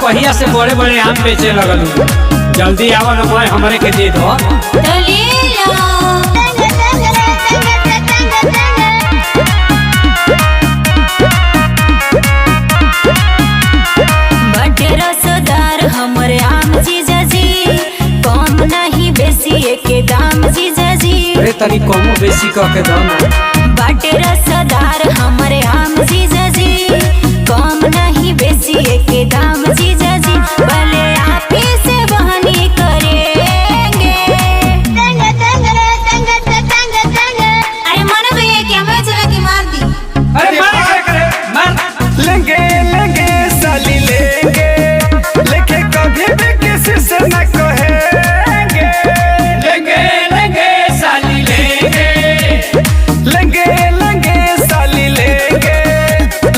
पहिया से बड़े बड़े आम बेचे लगल। जल्दी आवा ना भाई, हमरे के दे दो। बड़े रसदार हमरे आम जीजा जी, कम नहीं बेसी के दाम जीजा जी। अरे तनी कमो बेसी कह के दो ना। बड़े रसदार हमरे आम जीजा जी, कम नहीं बेसी के दाम जीजा जी। भले आप ही से बहानी करेंगे। अरे मानो भैया क्या मैं चला के मार दी। अरे मार लेंगे लेंगे साली लेंगे, लेके कभी भी किसी से न कहेंगे। लेंगे लेंगे साली लेंगे, लेंगे लेंगे साली लेंगे,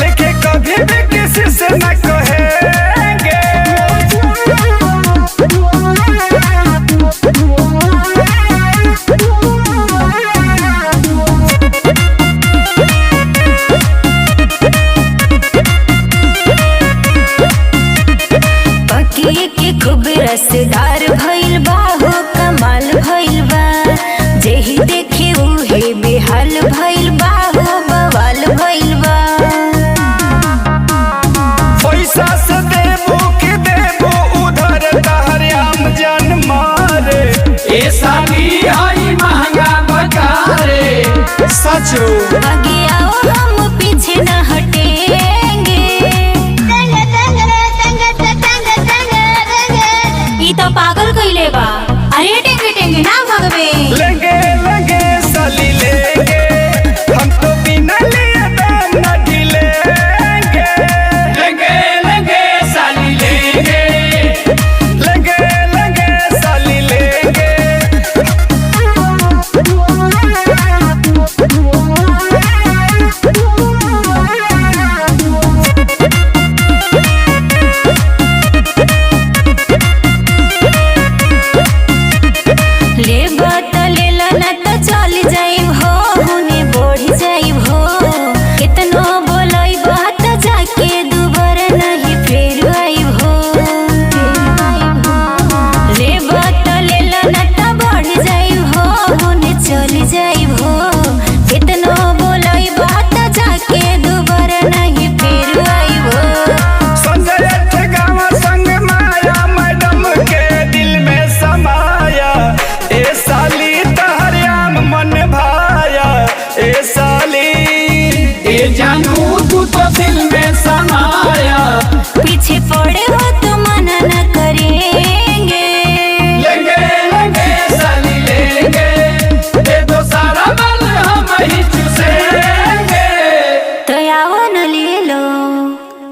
लेके कभी भी किसी से न कहेंगे। पकी के खूब रसदार भइल बा हो, कमाल भइल बा। जेही देखे उहे बेहाल भइल बा हो, बवाल भइल बा। पैसा से देबू कि देबू उधर, तहर आम जान मारे। ए साली हई महंगा बकारे। सचो आगे आओ हम पीछे न हटेंगे। ई तो पागल कइले बा। अरे टेंगे टेंगे ना भगवे। लेंगे लेंगे साली लेंगे, हम तो बिना लिए दाम न ढिलेंगे। लेंगे लेंगे साली लेंगे, लेंगे लेंगे साली लेंगे। ले बात लेला ना तो चल जाइब हो, हुने बढ़ जाइब हो। कितनो बोलई बात जाके दुबारा नहीं फिर आइब हो। ले बात लेला ना तो बढ़ जाइब हो, हुने चल जाइब हो। कितनो बोलई बात जाके दुबारा नहीं फिर आइब हो। संजय ठेगावा संग माया, मैडम के दिल में समाया। ए साली तहर आम मन भाया, ए साली ए जा